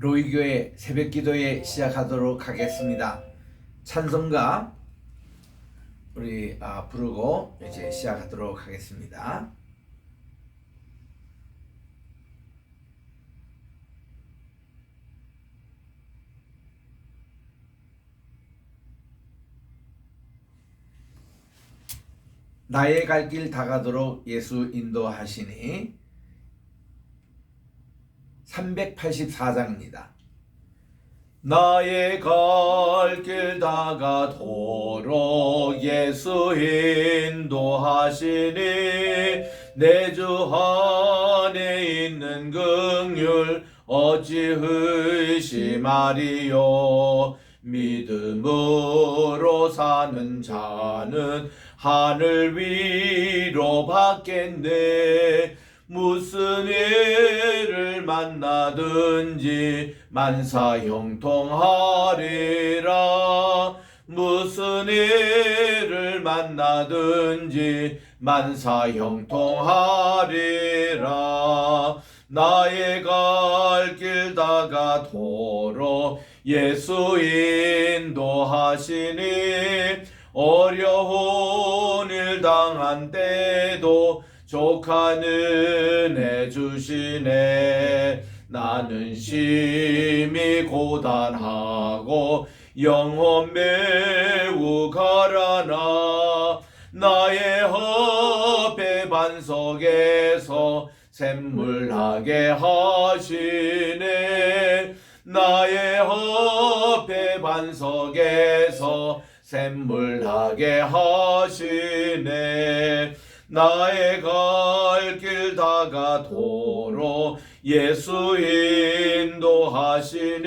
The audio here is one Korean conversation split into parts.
로이교회 새벽기도회 시작하도록 하겠습니다. 찬송가 우리 부르고 이제 시작하도록 하겠습니다. 나의 갈 길 다가도록 예수 인도하시니 384장입니다. 나의 갈 길 다가도록 예수 인도하시니 내 주 안에 있는 긍휼 어찌 의심하리요. 믿음으로 사는 자는 하늘 위로 받겠네. 무슨 일을 만나든지 만사 형통하리라. 무슨 일을 만나든지 만사 형통하리라. 나의 갈 길 다가도록 예수 인도하시니 어려운 일 당한 때도 족한 은혜 주시네. 나는 심히 고단하고 영혼 매우 가라나 나의 허배 반석에서 샘물나게 하시네. 나의 허배 반석에서 샘물나게 하시네. 나의 갈 길 다가도록 예수 인도하시니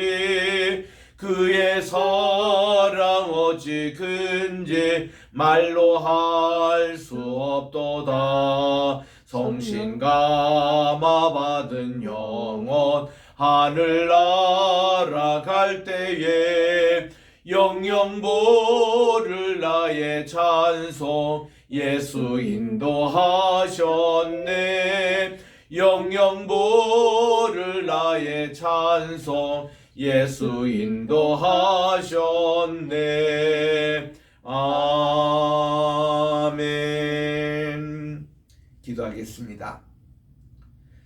그의 사랑 어찌 큰지 말로 할 수 없도다. 성신 감화 받은 영혼 하늘 날아갈 때에 영영 보를 나의 찬송 예수 인도하셨네. 영영 보를 나의 찬송 예수 인도하셨네. 아멘. 기도하겠습니다.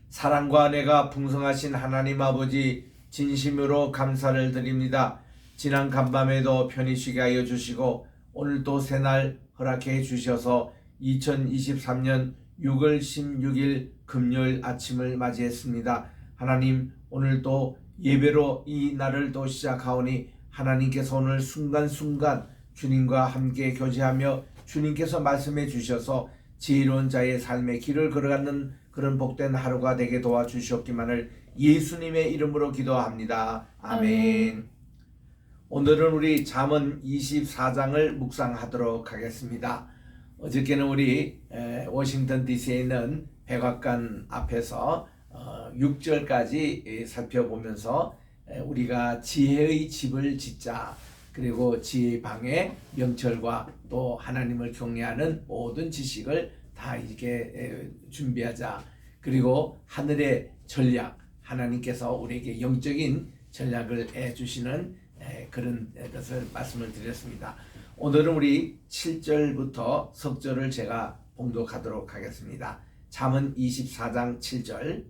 사랑과 은혜가 풍성하신 하나님 아버지, 진심으로 감사를 드립니다. 지난 간밤에도 편히 쉬게 하여 주시고 오늘도 새날 허락해 주셔서 2023년 6월 16일 금요일 아침을 맞이했습니다. 하나님, 오늘도 예배로 이 날을 또 시작하오니 하나님께서 오늘 순간순간 주님과 함께 교제하며 주님께서 말씀해 주셔서 지혜로운 자의 삶의 길을 걸어가는 그런 복된 하루가 되게 도와주시옵기만을 예수님의 이름으로 기도합니다. 아멘. 오늘은 우리 잠언 24장을 묵상하도록 하겠습니다. 어저께는 우리 워싱턴 DC에 있는 백악관 앞에서 6절까지 살펴보면서 우리가 지혜의 집을 짓자, 그리고 지혜의 방에 명철과 또 하나님을 경외하는 모든 지식을 다 이렇게 준비하자. 그리고 하늘의 전략, 하나님께서 우리에게 영적인 전략을 주시는 그런 것을 말씀을 드렸습니다. 오늘은 우리 7절부터 석절을 제가 봉독하도록 하겠습니다. 잠언 24장 7절.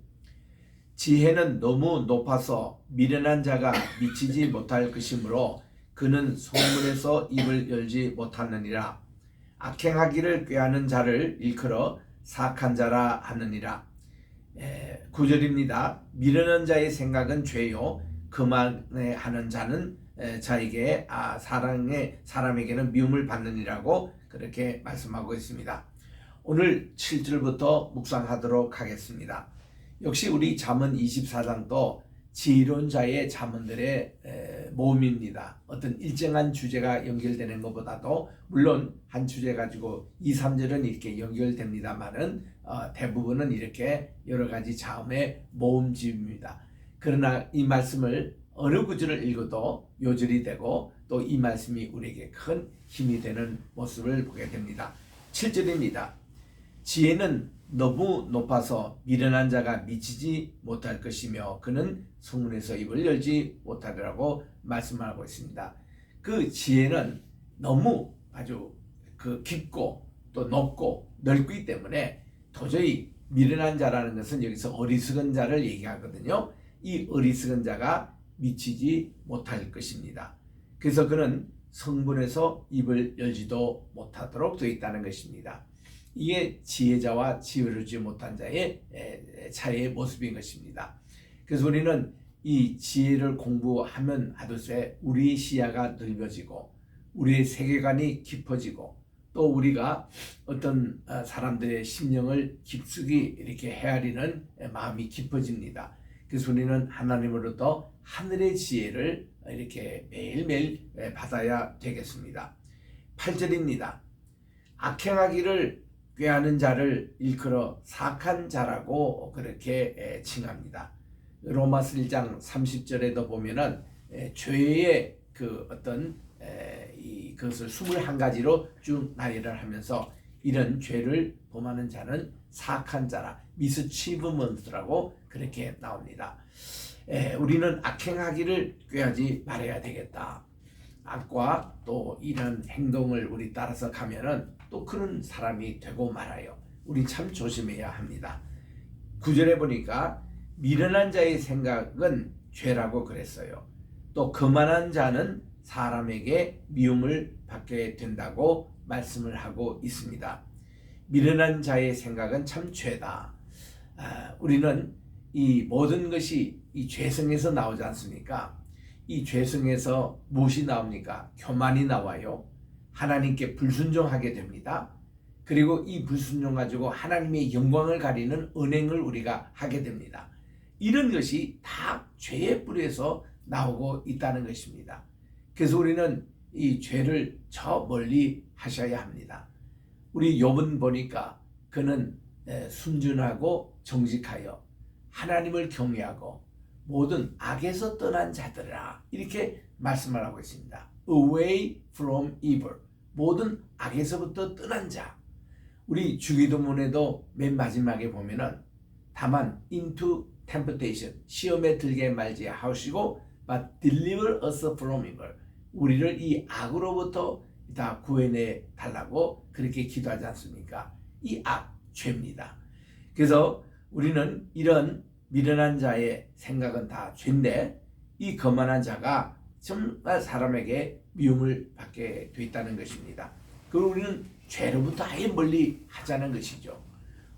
지혜는 너무 높아서 미련한 자가 미치지 못할 것이므로 그는 소문에서 입을 열지 못하느니라. 악행하기를 꾀하는 자를 일컬어 사악한 자라 하느니라. 9절입니다. 미련한 자의 생각은 죄요 그만하는 자는 자에게 사람에게는 미움을 받느니라고 그렇게 말씀하고 있습니다. 오늘 7절부터 묵상하도록 하겠습니다. 역시 우리 잠언 24장도 지혜로운 자의 잠언들의 모음입니다. 어떤 일정한 주제가 연결되는 것보다도 물론 한 주제 가지고 2, 3절은 이렇게 연결됩니다만은 대부분은 이렇게 여러 가지 잠언의 모음집입니다. 그러나 이 말씀을 어느 구절을 읽어도 요절이 되고 또 이 말씀이 우리에게 큰 힘이 되는 모습을 보게 됩니다. 7절입니다. 지혜는 너무 높아서 미련한 자가 미치지 못할 것이며 그는 성문에서 입을 열지 못하리라고 말씀하고 있습니다. 그 지혜는 너무 아주 깊고 또 높고 넓기 때문에 도저히 미련한 자라는 것은 여기서 어리석은 자를 얘기하거든요. 이 어리석은 자가 미치지 못할 것입니다. 그래서 그는 성문에서 입을 열지도 못하도록 되어 있다는 것입니다. 이게 지혜자와 지혜롭지 못한 자의 차이의 모습인 것입니다. 그래서 우리는 이 지혜를 공부하면 하듯이 우리의 시야가 넓어지고 우리의 세계관이 깊어지고 또 우리가 어떤 사람들의 심령을 깊숙이 이렇게 헤아리는 마음이 깊어집니다. 그래서 우리는 하나님으로부터 하늘의 지혜를 이렇게 매일매일 받아야 되겠습니다. 8절입니다. 악행하기를 꾀하는 자를 일컬어 사악한 자라고 그렇게 칭합니다. 로마서 1장 30절에도 보면은 죄의 그 어떤 그것을 21가지로 쭉 나열을 하면서 이런 죄를 범하는 자는 사악한 자라 미스치브먼트라고 그렇게 나옵니다. 우리는 악행하기를 꾀하지 말아야 되겠다. 악과 또 이런 행동을 우리 따라서 가면은 또 그런 사람이 되고 말아요. 우리 참 조심해야 합니다. 9절에 보니까 미련한 자의 생각은 죄라고 그랬어요. 또 거만한 자는 사람에게 미움을 받게 된다고 말씀을 하고 있습니다. 미련한 자의 생각은 참 죄다. 우리는 이 모든 것이 이 죄성에서 나오지 않습니까? 이 죄성에서 무엇이 나옵니까? 교만이 나와요. 하나님께 불순종하게 됩니다. 그리고 이 불순종 가지고 하나님의 영광을 가리는 언행을 우리가 하게 됩니다. 이런 것이 다 죄의 뿌리에서 나오고 있다는 것입니다. 그래서 우리는 이 죄를 저 멀리 하셔야 합니다. 우리 욥은 보니까 그는 순전하고 정직하여 하나님을 경외하고 모든 악에서 떠난 자들아 이렇게 말씀을 하고 있습니다. Away from evil. 모든 악에서부터 떠난 자. 우리 주기도문에도 맨 마지막에 보면은 다만 into temptation 시험에 들게 말지 하시고 but deliver us from evil. 우리를 이 악으로부터 다 구해내 달라고 그렇게 기도하지 않습니까? 이 악, 죄입니다. 그래서 우리는 이런 미련한 자의 생각은 다 죄인데 이 거만한 자가 정말 사람에게 미움을 받게 돼 있다는 것입니다. 그리고 우리는 죄로부터 아예 멀리 하자는 것이죠.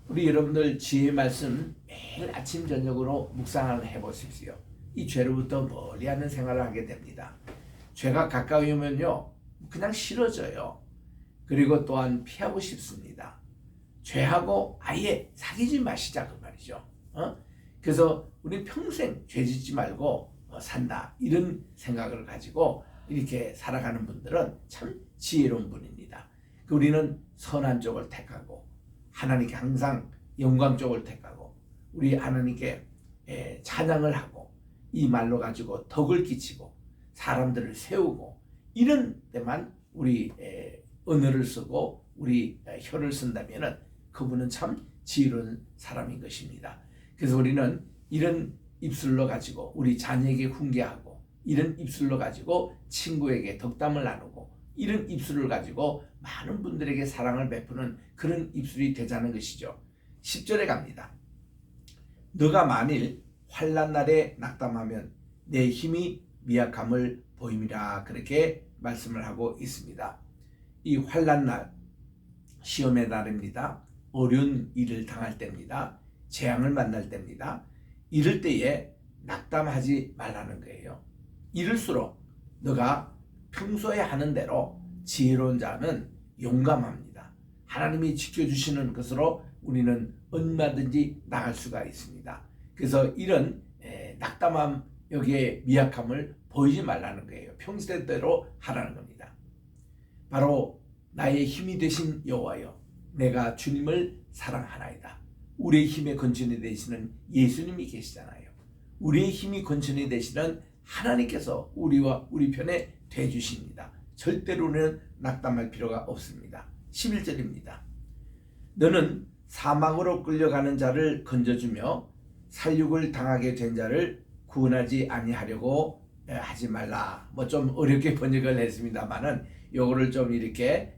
우리 여러분들 지혜 말씀 매일 아침 저녁으로 묵상을 해보십시오. 이 죄로부터 멀리하는 생활을 하게 됩니다. 죄가 가까이 오면요 그냥 싫어져요. 그리고 또한 피하고 싶습니다. 죄하고 아예 사귀지 마시자 그 말이죠. 그래서 우리 평생 죄 짓지 말고 산다 이런 생각을 가지고 이렇게 살아가는 분들은 참 지혜로운 분입니다. 우리는 선한 쪽을 택하고 하나님께 항상 영광 쪽을 택하고 우리 하나님께 찬양을 하고 이 말로 가지고 덕을 끼치고 사람들을 세우고 이런 데만 우리 언어를 쓰고 우리 혀를 쓴다면은 그분은 참 지혜로운 사람인 것입니다. 그래서 우리는 이런 입술로 가지고 우리 자녀에게 훈계하고 이런 입술로 가지고 친구에게 덕담을 나누고 이런 입술을 가지고 많은 분들에게 사랑을 베푸는 그런 입술이 되자는 것이죠. 10절에 갑니다. 너가 만일 환난 날에 낙담하면 내 힘이 미약함을 보임이라 그렇게 말씀을 하고 있습니다. 이 환난 날 시험의 날입니다. 어려운 일을 당할 때입니다. 재앙을 만날 때입니다. 이럴 때에 낙담하지 말라는 거예요. 이럴수록 너가 평소에 하는 대로 지혜로운 자는 용감합니다. 하나님이 지켜주시는 것으로 우리는 얼마든지 나갈 수가 있습니다. 그래서 이런 낙담함 여기에 미약함을 보이지 말라는 거예요. 평소대로 하라는 겁니다. 바로 나의 힘이 되신 여호와여 내가 주님을 사랑하나이다. 우리의 힘의 근원이 되시는 예수님이 계시잖아요. 우리의 힘이 근원이 되시는 하나님께서 우리와 우리 편에 돼 주십니다. 절대로는 낙담할 필요가 없습니다. 11절입니다. 너는 사망으로 끌려가는 자를 건져주며 살육을 당하게 된 자를 구원하지 아니하려고 하지 말라. 뭐 좀 어렵게 번역을 했습니다만은 요거를 좀 이렇게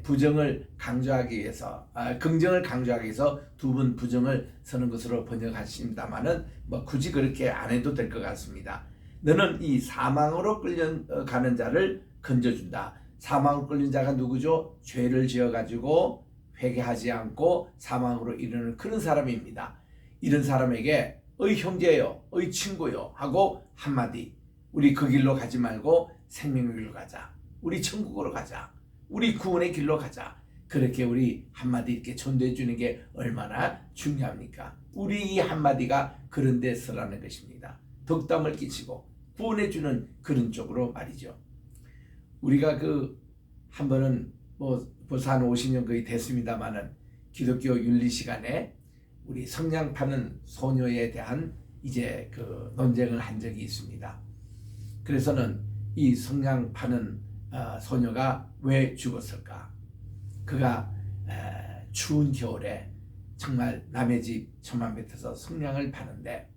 부정을 강조하기 위해서 긍정을 강조하기 위해서 두 번 부정을 쓰는 것으로 번역하십니다만은 뭐 굳이 그렇게 안 해도 될 것 같습니다. 너는 이 사망으로 끌려가는 자를 건져준다. 사망으로 끌린 자가 누구죠? 죄를 지어가지고 회개하지 않고 사망으로 이르는 그런 사람입니다. 이런 사람에게 어이 형제요, 어이 친구요 하고 한마디, 우리 그 길로 가지 말고 생명의 길로 가자. 우리 천국으로 가자. 우리 구원의 길로 가자. 그렇게 우리 한마디 이렇게 전도해 주는 게 얼마나 중요합니까? 우리 이 한마디가 그런 데 서라는 것입니다. 덕담을 끼치고 구원해 주는 그런 쪽으로 말이죠. 우리가 한 번은 벌써 한 50년 거의 됐습니다만은 기독교 윤리 시간에 우리 성냥 파는 소녀에 대한 이제 논쟁을 한 적이 있습니다. 그래서는 이 성냥 파는 소녀가 왜 죽었을까? 그가 추운 겨울에 정말 남의 집 천막 밑에서 성냥을 파는데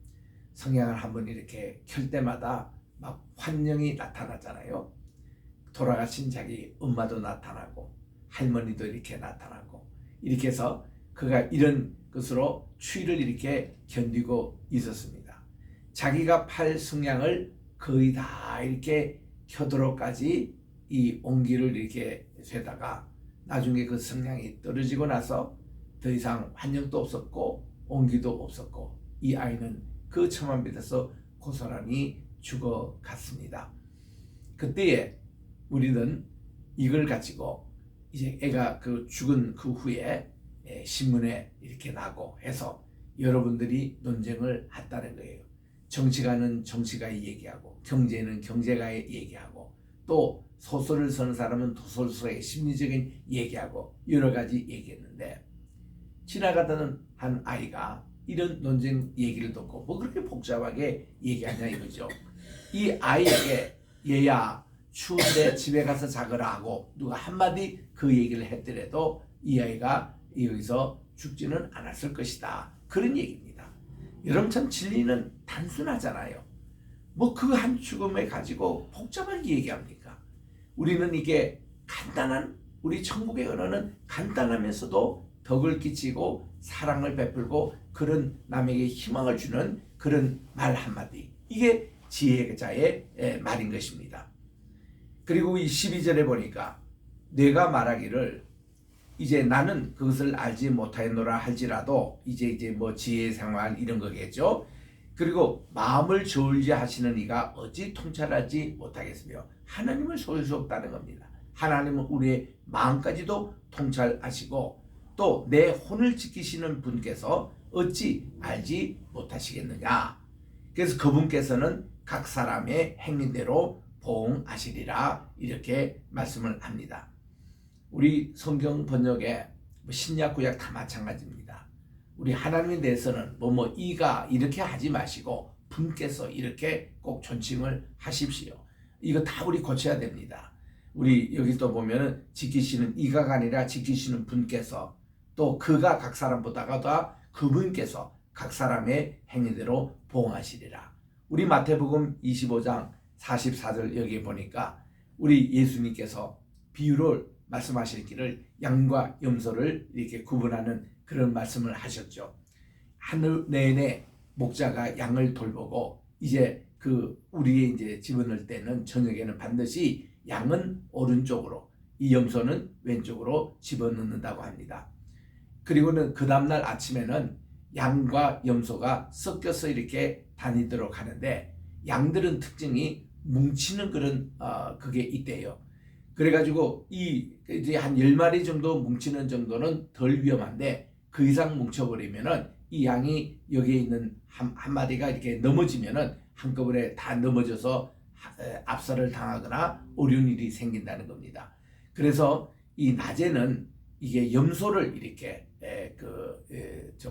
성냥을 한번 이렇게 켤 때마다 막 환영이 나타나잖아요. 돌아가신 자기 엄마도 나타나고 할머니도 이렇게 나타나고 이렇게 해서 그가 이런 것으로 추위를 이렇게 견디고 있었습니다. 자기가 팔 성냥을 거의 다 이렇게 켜도록까지 이 온기를 이렇게 쇠다가 나중에 그 성냥이 떨어지고 나서 더 이상 환영도 없었고 온기도 없었고 이 아이는 그 천만 밑에서 고스란히 죽어갔습니다. 그때에 우리는 이걸 가지고 이제 애가 죽은 그 후에 신문에 이렇게 나고 해서 여러분들이 논쟁을 했다는 거예요. 정치가는 정치가의 얘기하고 경제는 경제가의 얘기하고 또 소설을 쓰는 사람은 소설가의 심리적인 얘기하고 여러 가지 얘기했는데 지나가던 한 아이가 이런 논쟁 얘기를 듣고 뭐 그렇게 복잡하게 얘기하냐 이거죠. 이 아이에게 얘야 추운데 집에 가서 자거라 하고 누가 한마디 그 얘기를 했더라도 이 아이가 여기서 죽지는 않았을 것이다. 그런 얘기입니다. 여러분 참 진리는 단순하잖아요. 뭐 그 한 죽음에 가지고 복잡하게 얘기합니까? 우리는 이게 간단한 우리 천국의 언어는 간단하면서도 덕을 끼치고 사랑을 베풀고 그런 남에게 희망을 주는 그런 말 한마디. 이게 지혜자의 말인 것입니다. 그리고 이 12절에 보니까 내가 말하기를 이제 나는 그것을 알지 못하였노라 할지라도 이제 뭐 지혜 생활 이런 거겠죠. 그리고 마음을 저울지 하시는 이가 어찌 통찰하지 못하겠으며 하나님을 속일 수 없다는 겁니다. 하나님은 우리의 마음까지도 통찰하시고 또 내 혼을 지키시는 분께서 어찌 알지 못하시겠느냐. 그래서 그분께서는 각 사람의 행위대로 보응하시리라 이렇게 말씀을 합니다. 우리 성경 번역에 신약 구약 다 마찬가지입니다. 우리 하나님에 대해서는 이가 이렇게 하지 마시고 분께서 이렇게 꼭 존칭을 하십시오. 이거 다 우리 고쳐야 됩니다. 우리 여기 또 보면은 지키시는 이가가 아니라 지키시는 분께서 또 그가 각 사람보다가 그분께서 각 사람의 행위대로 보응하시리라. 우리 마태복음 25장 44절 여기 보니까 우리 예수님께서 비유를 말씀하시기를 양과 염소를 이렇게 구분하는 그런 말씀을 하셨죠. 하늘 내내 목자가 양을 돌보고 이제 우리의 이제 집어넣을 때는 저녁에는 반드시 양은 오른쪽으로 이 염소는 왼쪽으로 집어넣는다고 합니다. 그리고는 그 다음날 아침에는 양과 염소가 섞여서 이렇게 다니도록 하는데 양들은 특징이 뭉치는 그런 그게 있대요. 그래가지고 이제 한 10마리 정도 뭉치는 정도는 덜 위험한데 그 이상 뭉쳐버리면은 이 양이 여기에 있는 한 마리가 이렇게 넘어지면은 한꺼번에 다 넘어져서 압살을 당하거나 어려운 일이 생긴다는 겁니다. 그래서 이 낮에는 이게 염소를 이렇게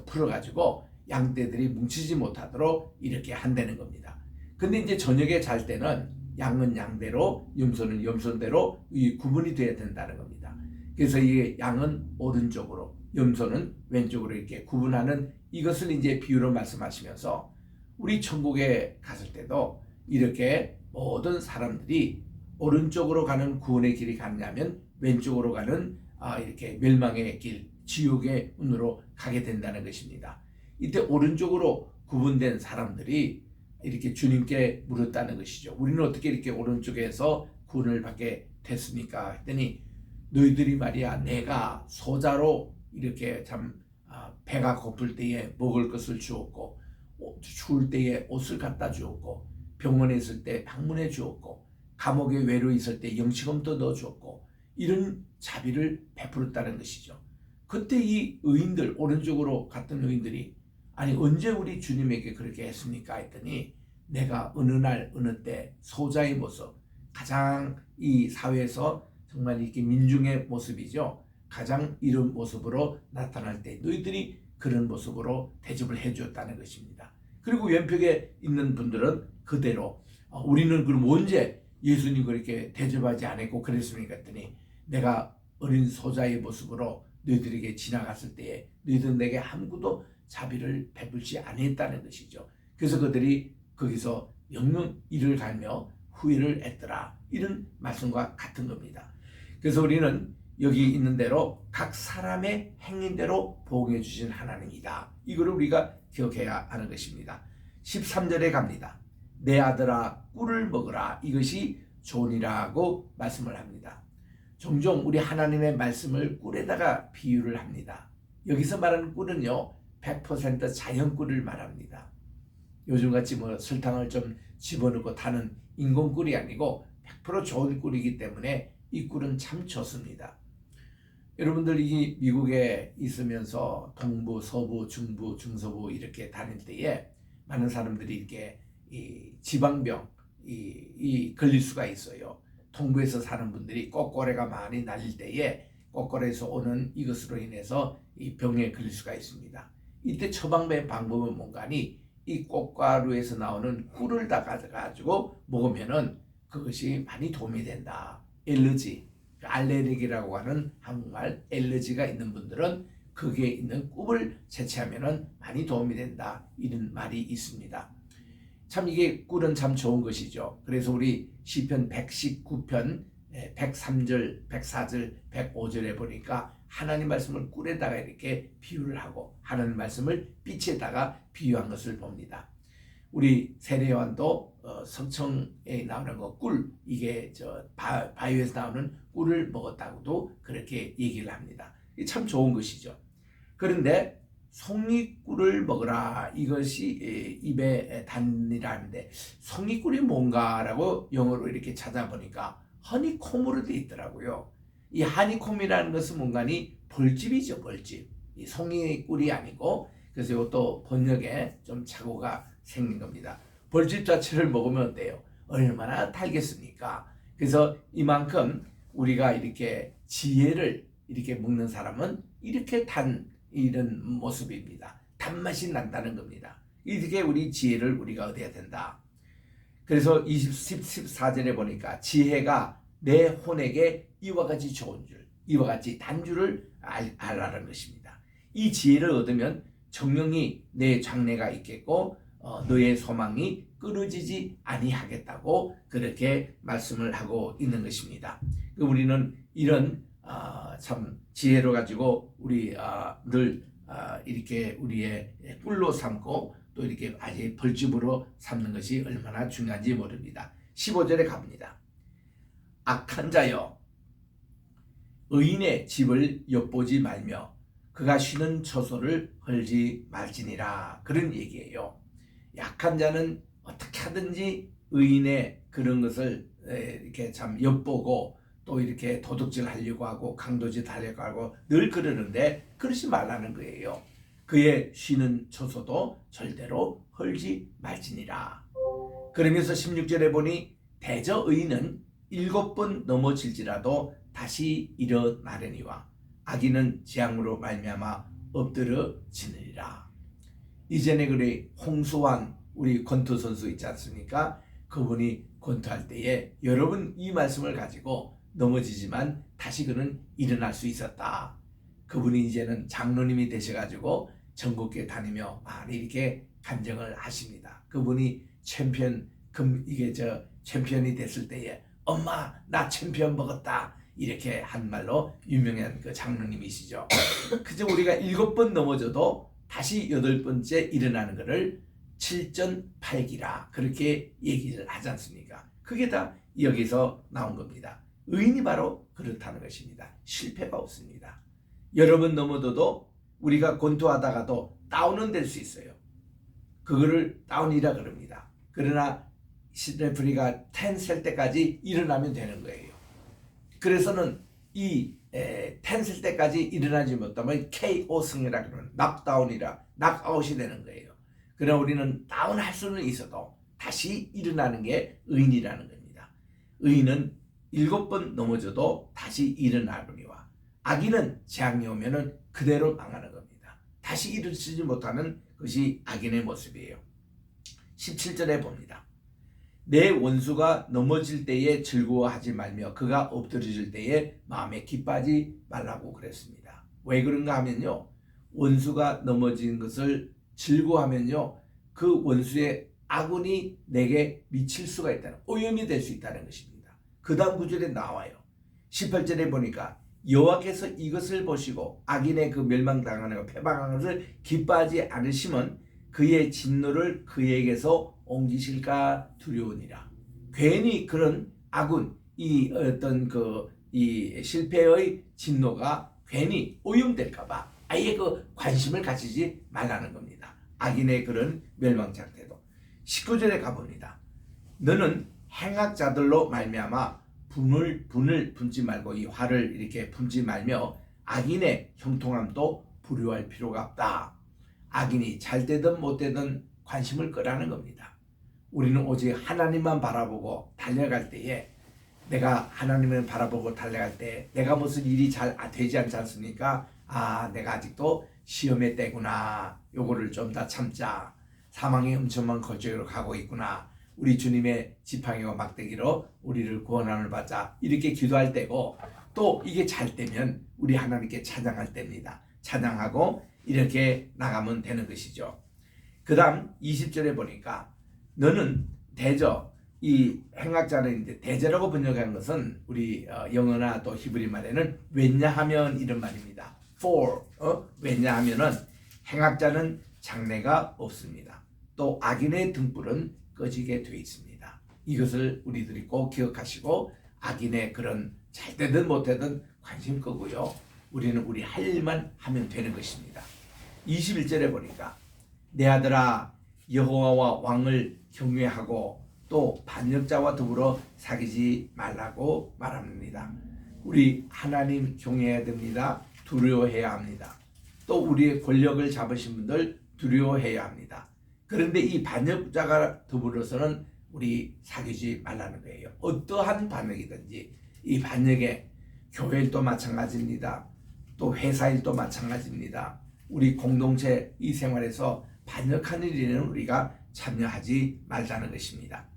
풀어가지고 양떼들이 뭉치지 못하도록 이렇게 한다는 겁니다. 근데 이제 저녁에 잘 때는 양은 양대로 염소는 염소대로 이 구분이 돼야 된다는 겁니다. 그래서 이 양은 오른쪽으로 염소는 왼쪽으로 이렇게 구분하는 이것을 이제 비유로 말씀하시면서 우리 천국에 갔을 때도 이렇게 모든 사람들이 오른쪽으로 가는 구원의 길이 갔냐면 왼쪽으로 가는 이렇게 멸망의 길, 지옥의 문으로 가게 된다는 것입니다. 이때 오른쪽으로 구분된 사람들이 이렇게 주님께 물었다는 것이죠. 우리는 어떻게 이렇게 오른쪽에서 구원을 받게 됐습니까? 했더니 너희들이 말이야 내가 소자로 이렇게 참 배가 고플 때에 먹을 것을 주었고 추울 때에 옷을 갖다 주었고 병원에 있을 때 방문해 주었고 감옥에 외로이 있을 때 영치금도 넣어 주었고 이런 자비를 베풀었다는 것이죠. 그때 이 의인들 오른쪽으로 갔던 의인들이 아니 언제 우리 주님에게 그렇게 했습니까? 했더니 내가 어느 날 어느 때 소자의 모습 가장 이 사회에서 정말 이렇게 민중의 모습이죠. 가장 이런 모습으로 나타날 때 너희들이 그런 모습으로 대접을 해주었다는 것입니다. 그리고 왼쪽에 있는 분들은 그대로 우리는 그럼 언제 예수님 그렇게 대접하지 않았고 그랬습니까? 했더니 내가 어린 소자의 모습으로 너희들에게 지나갔을 때에 너희들은 내게 아무것도 자비를 베풀지 않았다는 것이죠. 그래서 그들이 거기서 영영 이를 갈며 후회를 했더라. 이런 말씀과 같은 겁니다. 그래서 우리는 여기 있는 대로 각 사람의 행인대로 보응해 주신 하나님이다. 이거를 우리가 기억해야 하는 것입니다. 13절에 갑니다. 내 아들아 꿀을 먹으라. 이것이 좋으니라고 말씀을 합니다. 종종 우리 하나님의 말씀을 꿀에다가 비유를 합니다. 여기서 말하는 꿀은요 100% 자연 꿀을 말합니다. 요즘같이 뭐 설탕을 좀 집어넣고 타는 인공 꿀이 아니고 100% 좋은 꿀이기 때문에 이 꿀은 참 좋습니다. 여러분들 이 미국에 있으면서 동부, 서부, 중부, 중서부 이렇게 다닐 때에 많은 사람들이 이렇게 이 지방병 걸릴 수가 있어요. 동부에서 사는 분들이 꽃고래가 많이 날릴 때에 꽃고래에서 오는 이것으로 인해서 이 병에 걸릴 수가 있습니다. 이때 처방의 방법은 뭔가 하니 이 꽃가루에서 나오는 꿀을 다 가져가지고 먹으면은 그것이 많이 도움이 된다. 엘러지, 알레르기라고 하는 한국말 엘러지가 있는 분들은 거기에 있는 꿀을 채취하면은 많이 도움이 된다. 이런 말이 있습니다. 참 이게 꿀은 참 좋은 것이죠. 그래서 우리 시편 119편 103절, 104절, 105절에 보니까 하나님 말씀을 꿀에다가 이렇게 비유를 하고 하나님 말씀을 빛에다가 비유한 것을 봅니다. 우리 세례요한도 성청에 나오는 거 꿀, 이게 바위에서 나오는 꿀을 먹었다고도 그렇게 얘기를 합니다. 이게 참 좋은 것이죠. 그런데 송이꿀을 먹으라 이것이 입에 단이라 하는데 송이꿀이 뭔가라고 영어로 이렇게 찾아보니까 허니콤으로 되어 있더라고요. 이 허니콤이라는 것은 뭔가니 벌집이죠, 벌집. 이 송이꿀이 아니고 그래서 이것도 번역에 좀 착오가 생긴 겁니다. 벌집 자체를 먹으면 어때요? 얼마나 달겠습니까? 그래서 이만큼 우리가 이렇게 지혜를 이렇게 먹는 사람은 이렇게 단 이런 모습입니다. 단맛이 난다는 겁니다. 이렇게 우리 지혜를 우리가 얻어야 된다. 그래서 14절에 보니까 지혜가 내 혼에게 이와 같이 좋은 줄, 이와 같이 단줄을 알라는 것입니다. 이 지혜를 얻으면 정령이 내 장래가 있겠고 너의 소망이 끊어지지 아니하겠다고 그렇게 말씀을 하고 있는 것입니다. 우리는 이런 참 지혜로 가지고 우리 늘 이렇게 우리의 꿀로 삼고 또 이렇게 아예 벌집으로 삼는 것이 얼마나 중요한지 모릅니다. 15절에 갑니다. 악한 자여 의인의 집을 엿보지 말며 그가 쉬는 처소를 헐지 말지니라. 그런 얘기예요. 약한 자는 어떻게 하든지 의인의 그런 것을 이렇게 참 엿보고 또 이렇게 도둑질 하려고 하고 강도짓 하려고 하고 늘 그러는데 그러지 말라는 거예요. 그의 쉬는 처소도 절대로 헐지 말지니라. 그러면서 16절에 보니 대저 의인은 7번 넘어질지라도 다시 일어나려니와 악인은 재앙으로 말미암아 엎드러지느니라. 이전에 그래 홍수왕 우리 권투 선수 있지 않습니까? 그분이 권투할 때에 여러분 이 말씀을 가지고 넘어지지만 다시 그는 일어날 수 있었다. 그분이 이제는 장로님이 되셔가지고 전국에 다니며 많이 이렇게 간증을 하십니다. 그분이 챔피언이 됐을 때에 엄마 나 챔피언 먹었다 이렇게 한 말로 유명한 그 장로님이시죠. 그저 우리가 7번 넘어져도 다시 8번째 일어나는 것을 7전8기라 그렇게 얘기를 하지 않습니까? 그게 다 여기서 나온 겁니다. 의인이 바로 그렇다는 것입니다. 실패가 없습니다. 여러 번 넘어져도 우리가 권투하다가도 다운은 될 수 있어요. 그거를 다운이라 그럽니다. 그러나 레프리가 10 셀 때까지 일어나면 되는 거예요. 그래서는 이 10 셀 때까지 일어나지 못하면 KO 승이라 그러면 낙아웃이 되는 거예요. 그러나 우리는 다운할 수는 있어도 다시 일어나는 게 의인이라는 겁니다. 의인은 7번 넘어져도 다시 일어나거니와 악인은 재앙이 오면은 그대로 망하는 겁니다. 다시 일어서지 못하는 것이 악인의 모습이에요. 17절에 봅니다. 내 원수가 넘어질 때에 즐거워하지 말며 그가 엎드러질 때에 마음에 기뻐하지 말라고 그랬습니다. 왜 그런가 하면요. 원수가 넘어진 것을 즐거워하면요. 그 원수의 악운이 내게 미칠 수가 있다는, 오염이 될 수 있다는 것입니다. 그 다음 구절에 나와요. 18절에 보니까 여호와께서 이것을 보시고 악인의 그 멸망당하는 것, 패망하는 것을 기뻐하지 않으시면 그의 진노를 그에게서 옮기실까 두려우니라. 괜히 그런 악운, 이 어떤 이 실패의 진노가 괜히 오염될까봐 아예 그 관심을 가지지 말라는 겁니다. 악인의 그런 멸망상태도. 19절에 가봅니다. 너는 행악자들로 말미암아 분을 품지 말고 이 화를 이렇게 품지 말며 악인의 형통함도 부려할 필요가 없다. 악인이 잘 되든 못 되든 관심을 끄라는 겁니다. 우리는 오직 하나님만 바라보고 달려갈 때에, 내가 하나님을 바라보고 달려갈 때 내가 무슨 일이 잘 되지 않지 않습니까? 아, 내가 아직도 시험의 때구나. 요거를 좀 더 참자. 사망의 음침한 거쪽으로 가고 있구나. 우리 주님의 지팡이와 막대기로 우리를 구원함을 받자. 이렇게 기도할 때고, 또 이게 잘 되면 우리 하나님께 찬양할 때입니다. 찬양하고 이렇게 나가면 되는 것이죠. 그 다음 20절에 보니까 너는 대저, 이 행악자는 이제 대저라고 번역한 것은 우리 영어나 또 히브리 말에는 왜냐하면 이런 말입니다. for, 왜냐하면은 행악자는 장래가 없습니다. 또 악인의 등불은 꺼지게 되어 있습니다. 이것을 우리들이 꼭 기억하시고 악인의 그런 잘 되든 못 되든 관심 끄고요. 우리는 우리 할 일만 하면 되는 것입니다. 21절에 보니까 내 아들아 여호와와 왕을 경외하고 또 반역자와 더불어 사귀지 말라고 말합니다. 우리 하나님 경외해야 됩니다. 두려워해야 합니다. 또 우리의 권력을 잡으신 분들 두려워해야 합니다. 그런데 이 반역자가 더불어서는 우리 사귀지 말라는 거예요. 어떠한 반역이든지 이 반역에 교회 일도 마찬가지입니다. 또 회사 일도 마찬가지입니다. 우리 공동체 이 생활에서 반역하는 일에는 우리가 참여하지 말자는 것입니다.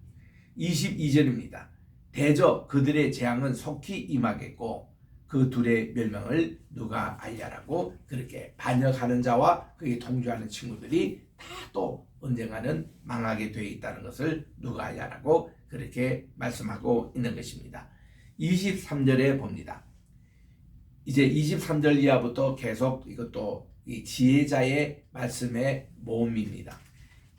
22절입니다. 대저 그들의 재앙은 속히 임하겠고 그 둘의 멸망을 누가 알냐라고, 그렇게 반역하는 자와 그에 동조하는 친구들이 다 또 언젠가는 망하게 되어 있다는 것을 누가 알냐라고 그렇게 말씀하고 있는 것입니다. 23절에 봅니다. 이제 23절 이하부터 계속 이것도 이 지혜자의 말씀의 모음입니다.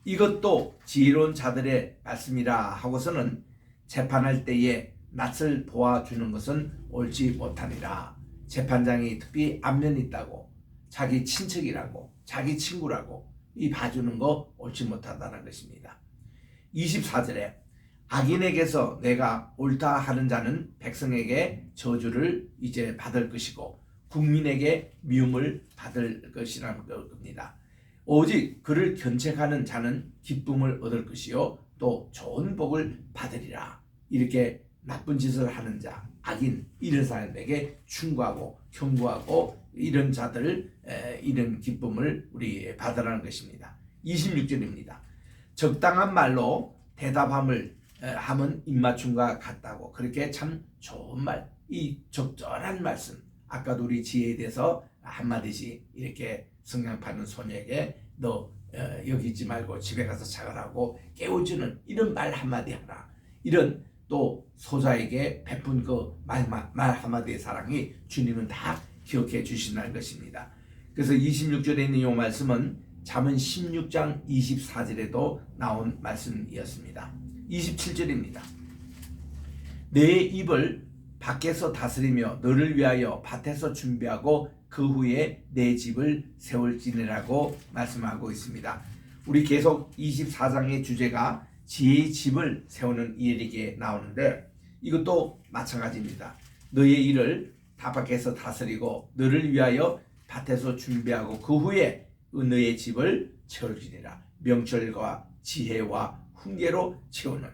이것도 지혜로운 자들의 말씀이라 하고서는 재판할 때에 낯을 보아주는 것은 옳지 못하니라. 재판장이 특히 안면이 있다고, 자기 친척이라고, 자기 친구라고 이 봐주는 거 옳지 못하다는 것입니다. 24절에 악인에게서 내가 옳다 하는 자는 백성에게 저주를 이제 받을 것이고 국민에게 미움을 받을 것이라는 겁니다. 오직 그를 견책하는 자는 기쁨을 얻을 것이요 또 좋은 복을 받으리라. 이렇게 나쁜 짓을 하는 자, 악인, 이런 사람에게 충고하고 경고하고 이런 자들, 이런 기쁨을 우리 받으라는 것입니다. 26절입니다. 적당한 말로 대답함을 하면 입맞춤과 같다고, 그렇게 참 좋은 말, 이 적절한 말씀, 아까도 우리 지혜에 대해서 한마디씩 이렇게 성냥 파는 소녀에게 너 여기 있지 말고 집에 가서 자가라고 깨워주는 이런 말 한마디 하나, 이런 또 소자에게 베푼 그 말 한마디의 사랑이 주님은 다 기억해 주신다는 것입니다. 그래서 26절에 있는 이 말씀은 잠언 16장 24절에도 나온 말씀이었습니다. 27절입니다. 내 입을 밖에서 다스리며 너를 위하여 밭에서 준비하고 그 후에 내 집을 세울지니라고 말씀하고 있습니다. 우리 계속 24장의 주제가 지혜의 집을 세우는 일에게 나오는데 이것도 마찬가지입니다. 너의 일을 다 밖에서 다스리고 너를 위하여 밭에서 준비하고 그 후에 너의 집을 채울지니라. 명철과 지혜와 훈계로 채우는.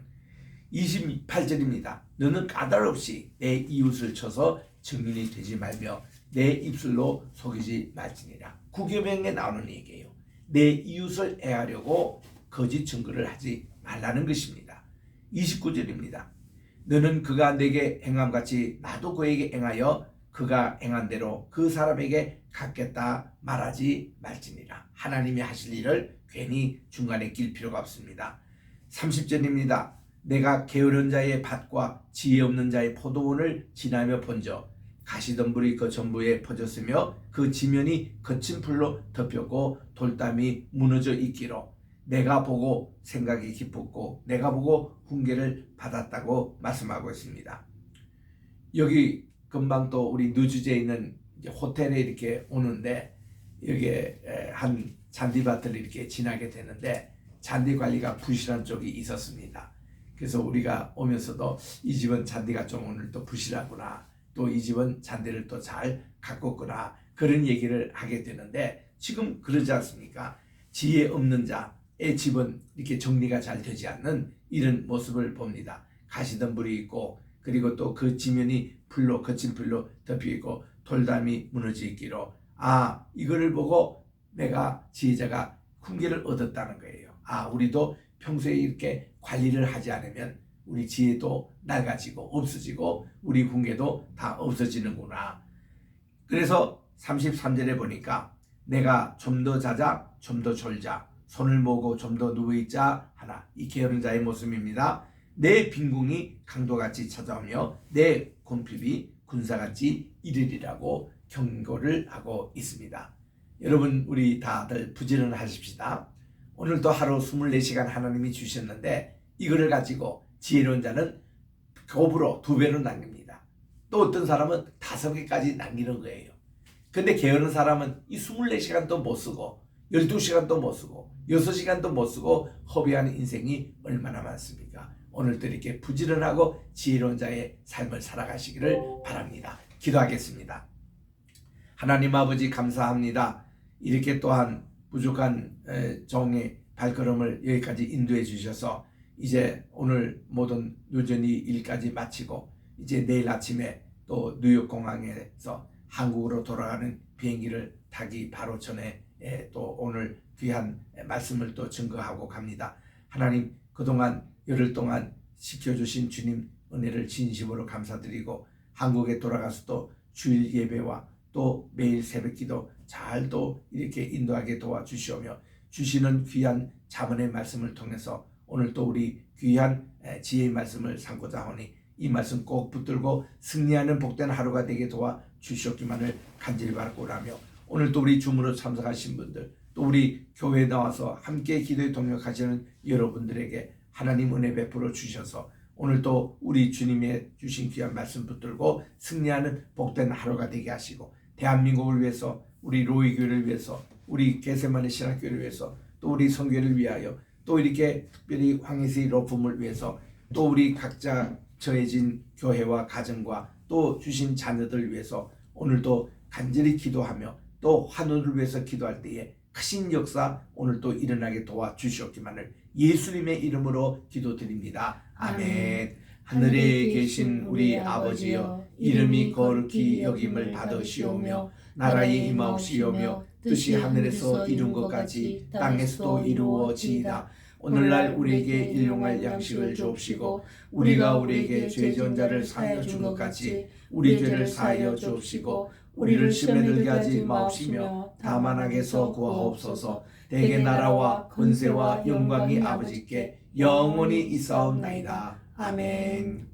28절입니다. 너는 까닭없이 내 이웃을 쳐서 증인이 되지 말며 내 입술로 속이지 말지니라. 구계명에 나오는 얘기예요. 내 이웃을 애하려고 거짓 증거를 하지 말라는 것입니다. 29절입니다. 너는 그가 내게 행함같이 나도 그에게 행하여 그가 행한 대로 그 사람에게 갚겠다 말하지 말지니라. 하나님이 하실 일을 괜히 중간에 낄 필요가 없습니다. 30절입니다. 내가 게으른 자의 밭과 지혜 없는 자의 포도원을 지나며 번져 가시덤불이 그 전부에 퍼졌으며 그 지면이 거친 풀로 덮였고 돌담이 무너져 있기로 내가 보고 생각이 깊었고 내가 보고 훈계를 받았다고 말씀하고 있습니다. 여기 금방 또 우리 누주제에 있는 호텔에 이렇게 오는데 여기에 한 잔디밭을 이렇게 지나게 되는데 잔디 관리가 부실한 쪽이 있었습니다. 그래서 우리가 오면서도 이 집은 잔디가 좀 오늘 또 부실하구나, 또 이 집은 잔디를 또 잘 가꿨구나, 그런 얘기를 하게 되는데 지금 그러지 않습니까? 지혜 없는 자의 집은 이렇게 정리가 잘 되지 않는 이런 모습을 봅니다. 가시덤불이 있고 그리고 또 그 지면이 풀로 거친 풀로 덮여 있고 돌담이 무너져 있기로 이거를 보고 내가 지혜자가 훈계를 얻었다는 거예요. 우리도 평소에 이렇게 관리를 하지 않으면 우리 지혜도 낡아지고 없어지고 우리 훈계도 다 없어지는구나. 그래서 33절에 보니까 내가 좀 더 자자 좀 더 졸자 손을 모으고 좀 더 누워있자 하나. 이 게으른 자의 모습입니다. 내 빈궁이 강도같이 찾아오며 내 곤핍이 군사같이 이르리라고 경고를 하고 있습니다. 여러분, 우리 다들 부지런하십시다. 오늘도 하루 24시간 하나님이 주셨는데 이거를 가지고 지혜로운 자는 곱으로 2배로 남깁니다. 또 어떤 사람은 5개까지 남기는 거예요. 근데 게으른 사람은 이 24시간도 못 쓰고 12시간도 못 쓰고 6시간도 못 쓰고 허비하는 인생이 얼마나 많습니까? 오늘도 이렇게 부지런하고 지혜로운 자의 삶을 살아가시기를 바랍니다. 기도하겠습니다. 하나님 아버지, 감사합니다. 이렇게 또한 부족한 종의 발걸음을 여기까지 인도해 주셔서 이제 오늘 모든 누전이 일까지 마치고 이제 내일 아침에 또 뉴욕 공항에서 한국으로 돌아가는 비행기를 타기 바로 전에 또 오늘 귀한 말씀을 또 증거하고 갑니다. 하나님, 그동안 열흘 동안 지켜주신 주님 은혜를 진심으로 감사드리고 한국에 돌아가서 또 주일 예배와 또 매일 새벽기도 잘 또 이렇게 인도하게 도와주시오며 주시는 귀한 자문의 말씀을 통해서 오늘 또 우리 귀한 지혜의 말씀을 삼고자 하니 이 말씀 꼭 붙들고 승리하는 복된 하루가 되게 도와주시옵기만을 간절히 바라고라며 오늘 또 우리 줌으로 참석하신 분들 또 우리 교회에 나와서 함께 기도에 동역하시는 여러분들에게 하나님 은혜 베풀어 주셔서 오늘 또 우리 주님의 주신 귀한 말씀 붙들고 승리하는 복된 하루가 되게 하시고 대한민국을 위해서 우리 로이교회를 위해서 우리 게세마네 신학교를 위해서 또 우리 성교를 위하여 또 이렇게 특별히 황희세 로품을 위해서 또 우리 각자 처해진 교회와 가정과 또 주신 자녀들 위해서 오늘도 간절히 기도하며 또 환우를 위해서 기도할 때에 크신 역사 오늘 또 일어나게 도와주시옵기만을 예수님의 이름으로 기도드립니다. 아멘. 하늘에 계신 우리 아버지여, 이름이 거룩히 여김을 받으시오며 나라의 임하옵시오며 뜻이 하늘에서 이룬 것 같이 땅에서도 이루어지이다. 오늘날 우리에게 일용할 양식을 주옵시고 우리가 우리에게 죄 지은 자를 사하여 준 것 같이 우리 죄를 사하여 주옵시고 우리를 시험에 들게 하지 마옵시며 다만 악에서 구하옵소서. 대개 나라와 권세와 영광이 아버지께 영원히 있사옵나이다. 아멘.